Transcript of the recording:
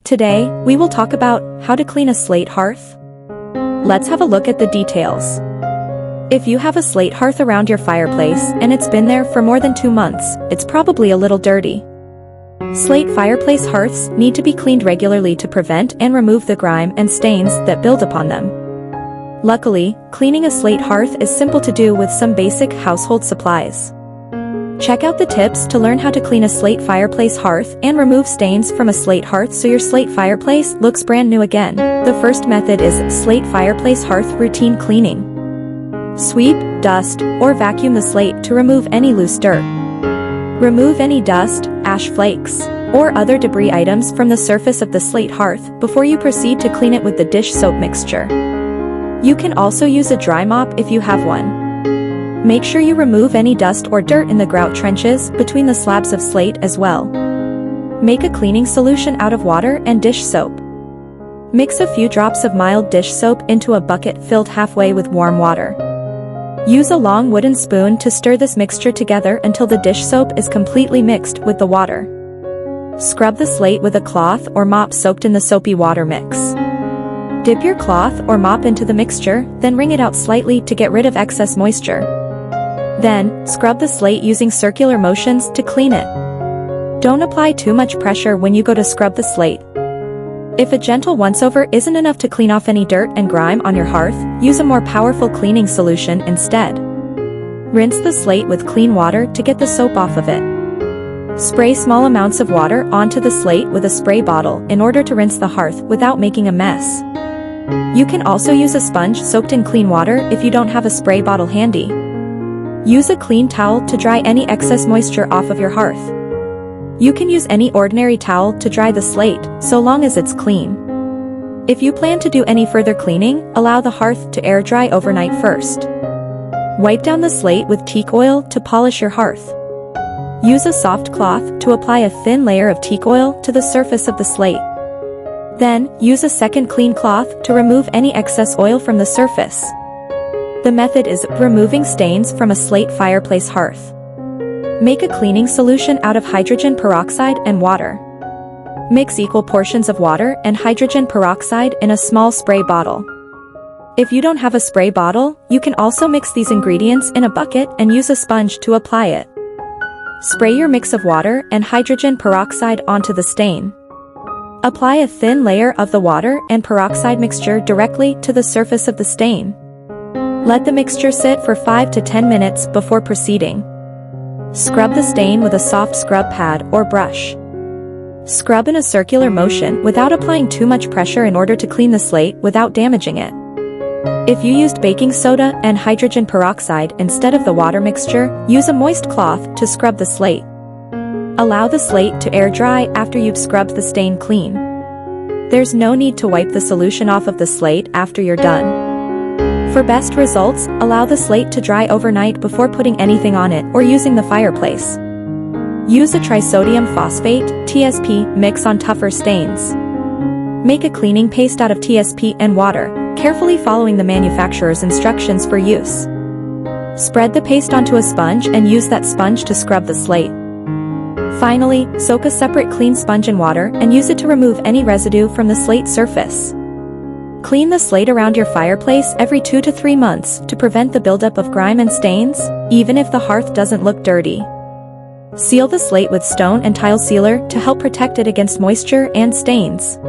Today, we will talk about how to clean a slate hearth. Let's have a look at the details. If you have a slate hearth around your fireplace and it's been there for more than 2 months, it's probably a little dirty. Slate fireplace hearths need to be cleaned regularly to prevent and remove the grime and stains that build upon them. Luckily, cleaning a slate hearth is simple to do with some basic household supplies. Check out the tips to learn how to clean a slate fireplace hearth and remove stains from a slate hearth so your slate fireplace looks brand new again. The first method is slate fireplace hearth routine cleaning. Sweep, dust, or vacuum the slate to remove any loose dirt. Remove any dust, ash flakes, or other debris items from the surface of the slate hearth before you proceed to clean it with the dish soap mixture. You can also use a dry mop if you have one. Make sure you remove any dust or dirt in the grout trenches between the slabs of slate as well. Make a cleaning solution out of water and dish soap. Mix a few drops of mild dish soap into a bucket filled halfway with warm water. Use a long wooden spoon to stir this mixture together until the dish soap is completely mixed with the water. Scrub the slate with a cloth or mop soaked in the soapy water mix. Dip your cloth or mop into the mixture, then wring it out slightly to get rid of excess moisture. Then, scrub the slate using circular motions to clean it. Don't apply too much pressure when you go to scrub the slate. If a gentle once-over isn't enough to clean off any dirt and grime on your hearth, use a more powerful cleaning solution instead. Rinse the slate with clean water to get the soap off of it. Spray small amounts of water onto the slate with a spray bottle in order to rinse the hearth without making a mess. You can also use a sponge soaked in clean water if you don't have a spray bottle handy. Use a clean towel to dry any excess moisture off of your hearth. You can use any ordinary towel to dry the slate, so long as it's clean. If you plan to do any further cleaning, allow the hearth to air dry overnight first. Wipe down the slate with teak oil to polish your hearth. Use a soft cloth to apply a thin layer of teak oil to the surface of the slate. Then, use a second clean cloth to remove any excess oil from the surface. The method is removing stains from a slate fireplace hearth. Make a cleaning solution out of hydrogen peroxide and water. Mix equal portions of water and hydrogen peroxide in a small spray bottle. If you don't have a spray bottle, you can also mix these ingredients in a bucket and use a sponge to apply it. Spray your mix of water and hydrogen peroxide onto the stain. Apply a thin layer of the water and peroxide mixture directly to the surface of the stain. Let the mixture sit for 5 to 10 minutes before proceeding. Scrub the stain with a soft scrub pad or brush. Scrub in a circular motion without applying too much pressure in order to clean the slate without damaging it. If you used baking soda and hydrogen peroxide instead of the water mixture, use a moist cloth to scrub the slate. Allow the slate to air dry after you've scrubbed the stain clean. There's no need to wipe the solution off of the slate after you're done. For best results, allow the slate to dry overnight before putting anything on it or using the fireplace. Use a trisodium phosphate (TSP) mix on tougher stains. Make a cleaning paste out of TSP and water, carefully following the manufacturer's instructions for use. Spread the paste onto a sponge and use that sponge to scrub the slate. Finally, soak a separate clean sponge in water and use it to remove any residue from the slate surface. Clean the slate around your fireplace every 2 to 3 months to prevent the buildup of grime and stains, even if the hearth doesn't look dirty. Seal the slate with stone and tile sealer to help protect it against moisture and stains.